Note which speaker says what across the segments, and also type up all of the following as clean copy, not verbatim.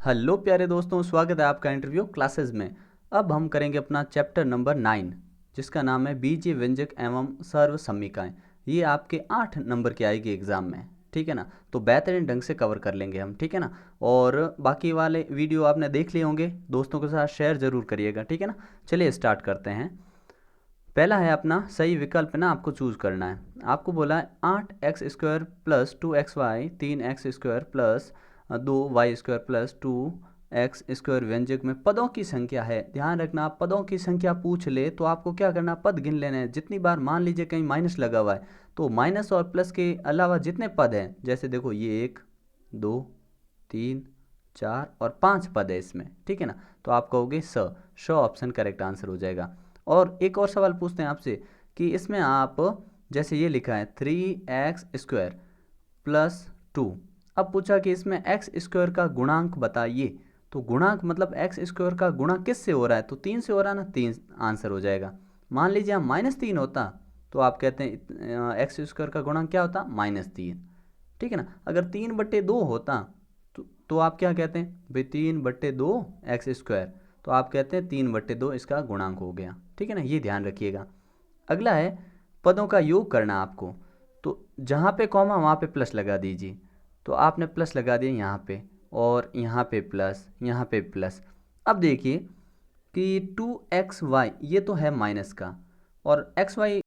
Speaker 1: Hello प्यारे दोस्तों, स्वागत है आपका इंटरव्यू क्लासेस में। अब हम करेंगे अपना चैप्टर नंबर 9, जिसका नाम है बीजीय व्यंजक एवं सर्व समीकाएँ। ये आपके 8 नंबर की आएगी एग्ज़ाम में, ठीक है ना। तो बेहतरीन ढंग से कवर कर लेंगे हम, ठीक है ना। और बाकी वाले वीडियो आपने देख लिए होंगे, दोस्तों के साथ शेयर ज़रूर करिएगा, ठीक है ना। चलिए स्टार्ट करते हैं। पहला है अपना सही विकल्प ना, आपको चूज़ करना है। आपको बोला है 8x² plus 2xy 3x² plus 2y² plus 2x² व्यंजक में पदों की संख्या है। ध्यान रखना, आप पदों की संख्या पूछ ले तो आपको क्या करना, पद गिन लेने हैं। जितनी बार मान लीजिए कहीं माइनस लगा हुआ है तो माइनस और प्लस के अलावा जितने पद हैं, जैसे देखो ये 1 2 3 4 और 5 पद है इसमें, ठीक है ना। तो आप कहोगे स ऑप्शन करेक्ट आंसर हो जाएगा। और एक और सवाल पूछते हैं आपसे कि इसमें आप जैसे ये लिखा है 3x² प्लस 2। अब पूछा कि इसमें x² का गुणांक बताइए। तो गुणांक मतलब x² का गुणा किससे हो रहा है, तो 3 से हो रहा है ना, 3 आंसर हो जाएगा। मान लीजिए यहाँ -3 होता तो आप कहते हैं x² का गुणांक क्या होता, -3, ठीक है ना। अगर 3/2 होता तो आप क्या कहते हैं भाई, 3/2 x², तो आप कहते हैं 3/2 इसका गुणांक हो गया, ठीक है ना। ये ध्यान रखिएगा। अगला है पदों का योग करना आपको। तो जहाँ पे कॉमा वहाँ पे प्लस लगा दीजिए। तो आपने प्लस लगा दिया यहाँ पे, और यहाँ पे प्लस, यहाँ पे प्लस। अब देखिए कि 2xy ये तो है माइनस का, और xy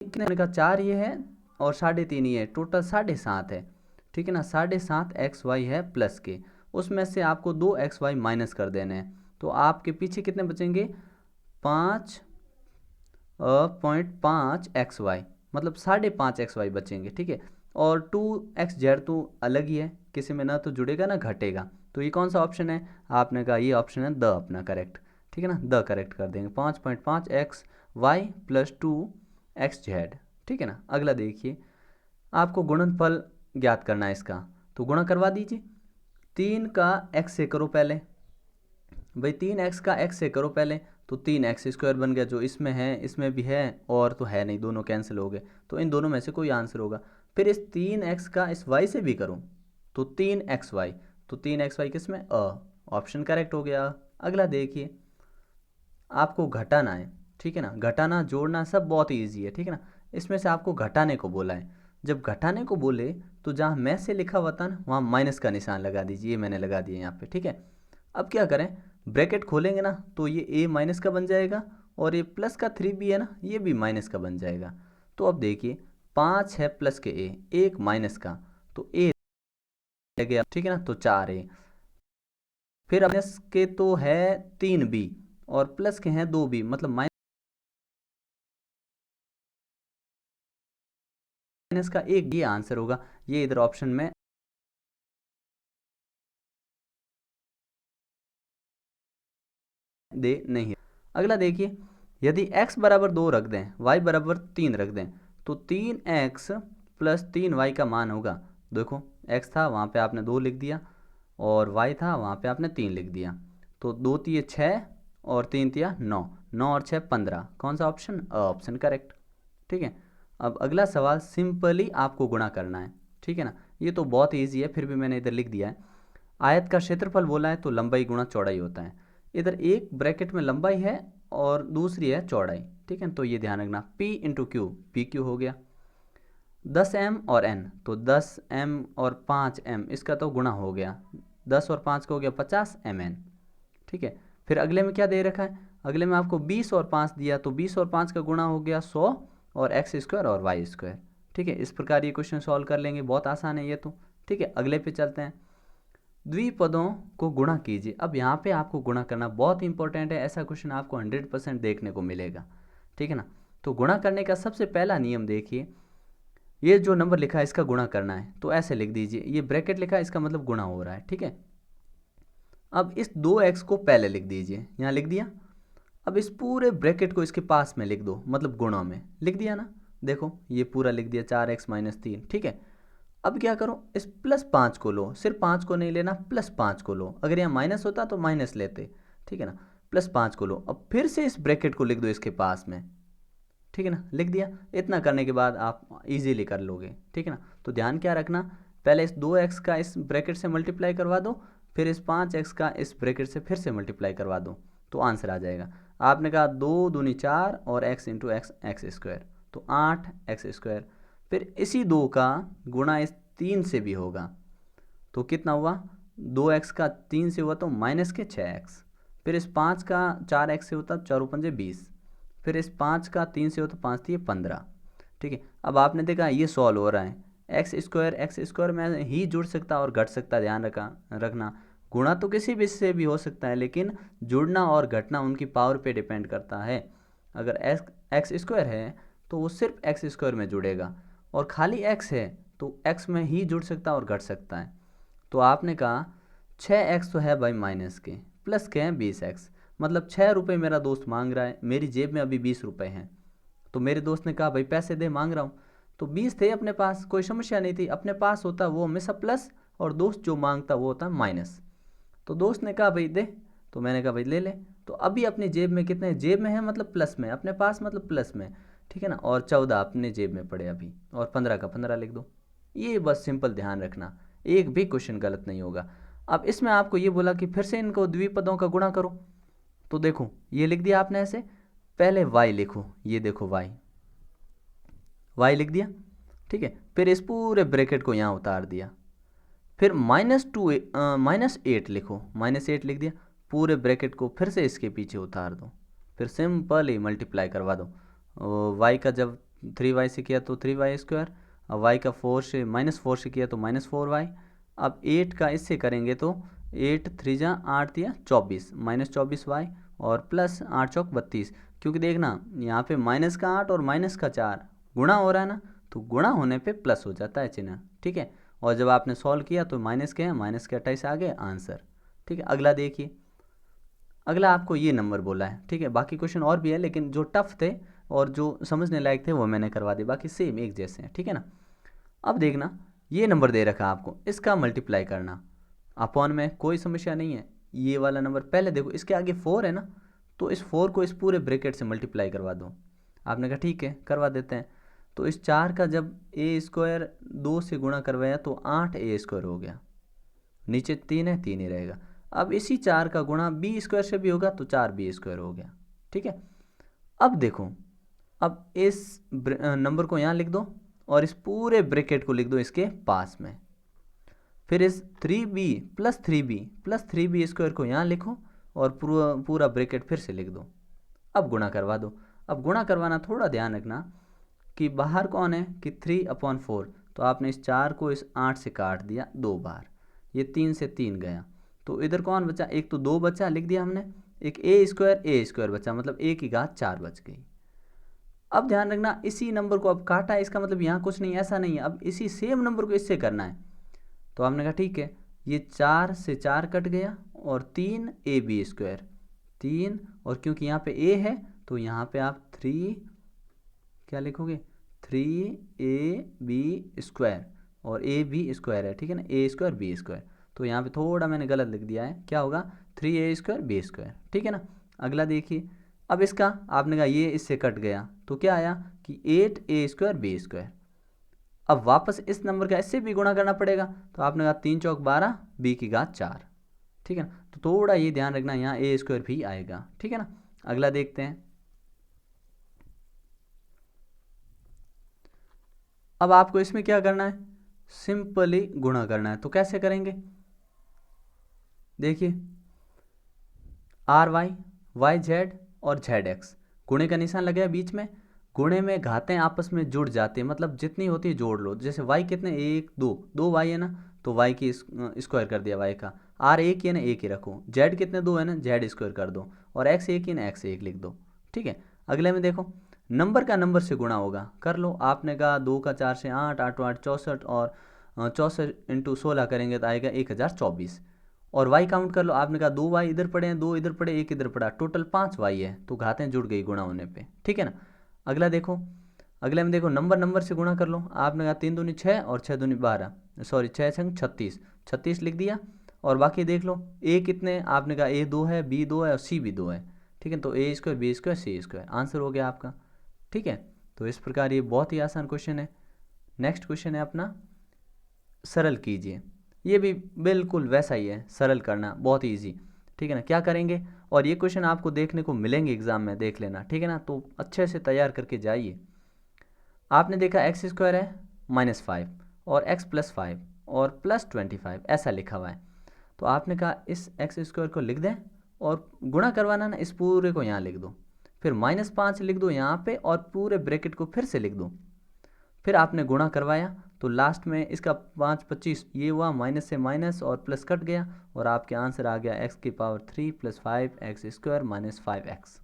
Speaker 1: कितने का 4 ये है और 3.5 ये है, टोटल 7.5 है, ठीक है ना। 7.5xy है प्लस के, उसमें से आपको 2xy माइनस कर देने हैं। तो आपके पीछे कितने बचेंगे, 5.5xy, मतलब 5.5xy बचेंगे, ठीक है। और 2xz तो अलग ही है, किसी में ना तो जुड़ेगा ना घटेगा। तो ये कौन सा ऑप्शन है, आपने कहा ये ऑप्शन है द अपना करेक्ट, ठीक है ना। द करेक्ट कर देंगे, 5.5xy प्लस 2xz, ठीक है ना। अगला देखिए, आपको गुणनफल ज्ञात करना है इसका, तो गुणा करवा दीजिए। 3 का x से करो पहले, भाई 3x का x से करो पहले, तो 3x² बन गया। जो इसमें है इसमें भी है, और तो है नहीं, दोनों कैंसिल हो गए, तो इन दोनों में से कोई आंसर होगा। फिर इस 3x का इस y से भी करूँ तो 3xy, तो 3xy किस में, ऑप्शन करेक्ट हो गया। अगला देखिए, आपको घटाना है, ठीक है ना। घटाना जोड़ना सब बहुत ईजी है, ठीक है ना। इसमें से आपको घटाने को बोला है। जब घटाने को बोले तो जहाँ में से लिखा हुआ था ना, वहाँ माइनस का निशान लगा दीजिए। ये मैंने लगा दिया यहाँ पे, ठीक है। अब क्या करें, ब्रैकेट खोलेंगे ना तो ये a माइनस का बन जाएगा, और ये प्लस का 3b है ना, ये भी माइनस का बन जाएगा। तो अब देखिए 5 है प्लस के a, 1 माइनस का, तो a रह गया, ठीक है ना। तो 4a, फिर माइनस के तो है 3b और प्लस के हैं 2b, मतलब माइनस का 1, ये आंसर होगा। ये इधर ऑप्शन में दे नहीं है। अगला देखिए, यदि x बराबर 2 रख दें, y बराबर 3 रख दें, तो 3x प्लस 3y का मान होगा। देखो x था वहाँ पे आपने 2 लिख दिया, और y था वहाँ पे आपने 3 लिख दिया। तो 2 तिये 6 और 3 तिया 9, 9 और 6 15। कौन सा ऑप्शन, ऑप्शन करेक्ट, ठीक है। अब अगला सवाल सिंपली आपको गुणा करना है, ठीक है ना। ये तो बहुत ईजी है, फिर भी मैंने इधर लिख दिया है। आयत का क्षेत्रफल बोला है तो लंबाई गुणा चौड़ाई होता है। इधर एक ब्रैकेट में लंबाई है और दूसरी है चौड़ाई, ठीक है। तो ये ध्यान रखना, p into Q, P Q हो गया। 10m और n, तो 10m और 5m इसका तो गुणा हो गया, 10 और 5 का हो गया 50mn, ठीक है। फिर अगले में क्या दे रखा है, अगले में आपको 20 और 5 दिया, तो 20 और 5 का गुणा हो गया 100 और x² और y², ठीक है। इस प्रकार ये क्वेश्चन सॉल्व कर लेंगे, बहुत आसान है ये तो, ठीक है। अगले पे चलते हैं, द्विपदों को गुणा कीजिए। अब यहाँ पे आपको गुणा करना बहुत इंपॉर्टेंट है, ऐसा क्वेश्चन आपको 100% देखने को मिलेगा, ठीक है ना। तो गुणा करने का सबसे पहला नियम देखिए, ये जो नंबर लिखा है इसका गुणा करना है, तो ऐसे लिख दीजिए। ये ब्रैकेट लिखा है, इसका मतलब गुणा हो रहा है, ठीक है। अब इस 2x को पहले लिख दीजिए, यहाँ लिख दिया। अब इस पूरे ब्रैकेट को इसके पास में लिख दो, मतलब गुणा में लिख दिया ना। देखो ये पूरा लिख दिया, 4x माइनस 3, ठीक है। अब क्या करो, इस +5 को लो, सिर्फ 5 को नहीं लेना, +5 को लो। अगर यहाँ माइनस होता तो माइनस लेते, ठीक है ना। +5 को लो, अब फिर से इस ब्रैकेट को लिख दो इसके पास में, ठीक है ना। लिख दिया, इतना करने के बाद आप इजीली कर लोगे, ठीक है ना। तो ध्यान क्या रखना, पहले इस 2x का इस ब्रैकेट से मल्टीप्लाई करवा दो, फिर इस 5x का इस ब्रैकेट से फिर से मल्टीप्लाई करवा दो तो आंसर आ जाएगा। आपने कहा 2 दूनी 4 और x into x x square, तो 8x स्क्वायर। फिर इसी 2 का गुणा इस 3 से भी होगा, तो कितना हुआ, 2x का 3 से हुआ तो माइनस के 6x। फिर इस 5 का 4x से होता 4 पंजे 20। फिर इस 5 का 3 से होता 5 थी 15। ठीक है, अब आपने देखा ये सॉल्व हो रहा है, एक्स स्क्वायर में ही जुड़ सकता और घट सकता, ध्यान रखना। गुणा तो किसी भी से भी हो सकता है, लेकिन जुड़ना और घटना उनकी पावर पे डिपेंड करता है। अगर एक्स स्क्वायर है तो वो सिर्फ एक्स स्क्वायर में जुड़ेगा, और खाली एक्स है तो एक्स में ही जुड़ सकता और घट सकता है। तो आपने कहा 6x तो है भाई माइनस के, प्लस के हैं 20x, मतलब 6 रुपये मेरा दोस्त मांग रहा है, मेरी जेब में अभी 20 रुपये हैं। तो मेरे दोस्त ने कहा भाई पैसे दे, मांग रहा हूँ। तो 20 थे अपने पास, कोई समस्या नहीं थी, अपने पास होता वो हमेशा प्लस और दोस्त जो मांगता वो होता माइनस। तो दोस्त ने कहा भाई दे, तो मैंने कहा भाई ले ले। तो अभी अपनी जेब में कितने, जेब में है मतलब प्लस में, अपने पास मतलब प्लस में, ठीक है ना। और 14 अपने जेब में पड़े अभी, और 15 का 15 लिख दो। ये बस सिंपल ध्यान रखना, एक भी क्वेश्चन गलत नहीं होगा। अब इसमें आपको ये बोला कि फिर से इनको द्विपदों का गुणा करो, तो देखो ये लिख दिया आपने ऐसे, पहले y लिखो, ये देखो y लिख दिया, ठीक है। फिर इस पूरे ब्रैकेट को यहाँ उतार दिया, फिर -8 लिखो, -8 लिख दिया, पूरे ब्रैकेट को फिर से इसके पीछे उतार दो, फिर सिंपल ही मल्टीप्लाई करवा दो। y का जब 3y से किया तो 3y स्क्वायर, और y का 4 से किया तो -4y। अब 8 का इससे करेंगे तो 8 3 जा 8 दिया 24, -24y, और प्लस 8 चौक 32। क्योंकि देखना यहाँ पे माइनस का 8 और माइनस का 4 गुणा हो रहा है ना, तो गुणा होने पे प्लस हो जाता है चिन्ह, ठीक है। और जब आपने सॉल्व किया तो माइनस के 28 आ गए आंसर, ठीक है। अगला देखिए, अगला आपको ये नंबर बोला है, ठीक है। बाकी क्वेश्चन और भी है, लेकिन जो टफ थे और जो समझने लायक थे वो मैंने करवा दिए, बाकी सेम एक जैसे हैं, ठीक है ना। अब देखना ये नंबर दे रखा आपको, इसका मल्टीप्लाई करना अपॉन में, कोई समस्या नहीं है। ये वाला नंबर पहले देखो, इसके आगे 4 है ना, तो इस 4 को इस पूरे ब्रैकेट से मल्टीप्लाई करवा दो। आपने कहा ठीक है करवा देते हैं। तो इस 4 का जब a स्क्वायर 2 से गुणा करवाया तो 8a स्क्वायर हो गया, नीचे 3 है 3 ही रहेगा। अब इसी 4 का गुणा b स्क्वायर से भी होगा तो 4b स्क्वायर हो गया, ठीक है। अब देखो, अब इस नंबर को यहाँ लिख दो और इस पूरे ब्रैकेट को लिख दो इसके पास में। फिर इस 3b प्लस 3b स्क्वायर को यहाँ लिखो और पूरा ब्रैकेट फिर से लिख दो। अब गुणा करवा दो। अब गुणा करवाना थोड़ा ध्यान रखना कि बाहर कौन है कि 3/4, तो आपने इस 4 को इस 8 से काट दिया 2 बार, ये 3 से 3 गया, तो इधर कौन बचा, एक तो 2 बचा लिख दिया हमने, एक a स्क्वायर बचा, मतलब a की घात 4 बच गई। अब ध्यान रखना इसी नंबर को अब काटा है, इसका मतलब यहाँ कुछ नहीं, ऐसा नहीं है, अब इसी सेम नंबर को इससे करना है। तो आपने कहा ठीक है, ये 4 से 4 कट गया और 3ab स्क्वायर 3, और क्योंकि यहाँ पे a है तो यहाँ पे आप 3 क्या लिखोगे, 3ab स्क्वायर, और a b स्क्वायर है, ठीक है ना, a स्क्वायर b स्क्वायर। तो यहाँ पे थोड़ा मैंने गलत लिख दिया है, क्या होगा 3a स्क्वायर b स्क्वायर, ठीक है ना। अगला देखिए, अब इसका आपने कहा ये इससे कट गया तो क्या आया कि 8a स्क्वायर b स्क्वायर। अब वापस इस नंबर का इससे भी गुणा करना पड़ेगा, तो आपने कहा 3 चौक 12 b की घात 4, ठीक है ना। तो थोड़ा ये ध्यान रखना यहाँ a स्क्वायर भी आएगा, ठीक है ना। अगला देखते हैं, अब आपको इसमें क्या करना है, सिंपली गुणा करना है। तो कैसे करेंगे, देखिए ry yz और zx, गुणे का निशान लगा है बीच में, गुणे में घातें आपस में जुड़ जाती है, मतलब जितनी होती है जोड़ लो। जैसे y कितने 1 2 y है ना, तो y की स्क्वायर कर दिया y का, r एक ही है ना एक ही रखो, z कितने 2 है ना z स्क्वायर कर दो, और x एक ही ना x एक लिख दो, ठीक है। अगले में देखो नंबर का नंबर से गुणा होगा, कर लो। आपने कहा 2 का 4 से 8 8 8 64, और 64 इंटू 16 करेंगे तो आएगा 1024, और y काउंट कर लो। आपने कहा 2 y इधर पड़े हैं, 2 इधर पड़े, 1 इधर पड़ा, टोटल 5 y है, तो घातें जुड़ गई गुणा होने पे, ठीक है ना। अगला देखो, अगले में देखो नंबर से गुणा कर लो। आपने कहा 3 दूनी 6 और 6 दूनी 12, सॉरी 6 छंग 36, 36 लिख दिया। और बाकी देख लो a कितने, आपने कहा a 2 है, b 2 है और c भी 2 है, ठीक है। तो a square b square c square answer हो गया आपका, ठीक है। तो इस प्रकार ये बहुत ही आसान क्वेश्चन है। नेक्स्ट क्वेश्चन है अपना, सरल कीजिए। ये भी बिल्कुल वैसा ही है, सरल करना, बहुत ही ईजी। ठीक है ना, क्या करेंगे, और ये क्वेश्चन आपको देखने को मिलेंगे एग्जाम में, देख लेना। ठीक है ना, तो अच्छे से तैयार करके जाइए। आपने देखा एक्स स्क्वायर है -5 और एक्स प्लस 5 और प्लस 25 ऐसा लिखा हुआ है। तो आपने कहा इस एक्स स्क्वायर को लिख दें और गुणा करवाना ना, इस पूरे को यहाँ लिख दो, फिर -5 लिख दो यहाँ पे और पूरे ब्रैकेट को फिर से लिख दो। फिर आपने गुणा करवाया तो लास्ट में इसका 5 25 ये हुआ, माइनस से माइनस और प्लस कट गया और आपके आंसर आ गया x³ + 5x² - 5x।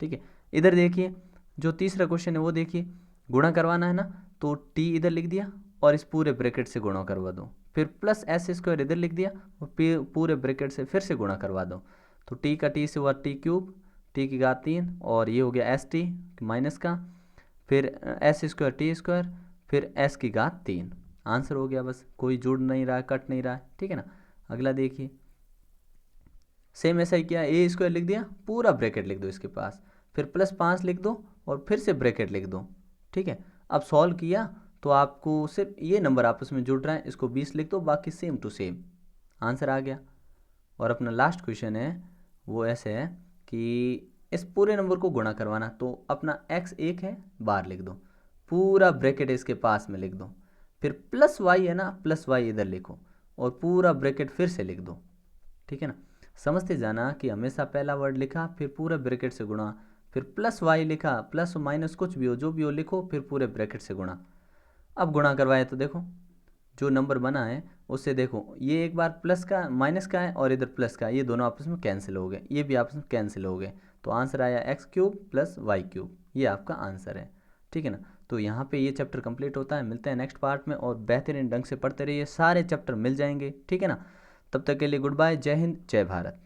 Speaker 1: ठीक है, इधर देखिए जो तीसरा क्वेश्चन है वो देखिए, गुणा करवाना है ना, तो t इधर लिख दिया और इस पूरे ब्रैकेट से गुणा करवा दो, फिर प्लस s² इधर लिख दिया और पूरे ब्रैकेट से फिर से गुणा करवा दो। तो t का t से हुआ t³ t⁻³ और ये हो गया st माइनस का, फिर s² t², फिर s⁻³ आंसर हो गया। बस कोई जुड़ नहीं रहा है, कट नहीं रहा है। ठीक है ना, अगला देखिए सेम ऐसा ही किया, a² लिख दिया, पूरा ब्रैकेट लिख दो इसके पास, फिर +5 लिख दो और फिर से ब्रैकेट लिख दो। ठीक है, अब सॉल्व किया तो आपको सिर्फ ये नंबर आपस में जुड़ रहा है, इसको 20 लिख दो, बाकी सेम टू सेम आंसर आ गया। और अपना लास्ट क्वेश्चन है वो ऐसे है कि इस पूरे नंबर को गुणा करवाना, तो अपना x1 है बाहर लिख दो, पूरा ब्रैकेट इसके पास में लिख दो, फिर +y है ना, +y इधर लिखो और पूरा ब्रैकेट फिर से लिख दो। ठीक है ना, समझते जाना कि हमेशा पहला वर्ड लिखा फिर पूरे ब्रैकेट से गुणा, फिर +y लिखा, प्लस माइनस कुछ भी हो जो भी हो लिखो, फिर पूरे ब्रैकेट से गुणा। अब गुणा करवाए तो देखो जो नंबर बना है उससे देखो, ये एक बार प्लस का माइनस का है और इधर प्लस का है, ये दोनों आपस में कैंसिल हो गए, ये भी आपस में कैंसिल हो गए, तो आंसर आया x³ + y³, ये आपका आंसर है। ठीक है ना, तो यहाँ पे ये चैप्टर कंप्लीट होता है। मिलते हैं नेक्स्ट पार्ट में और बेहतरीन ढंग से पढ़ते रहिए, सारे चैप्टर मिल जाएंगे। ठीक है ना, तब तक के लिए गुड बाय, जय हिंद, जय भारत।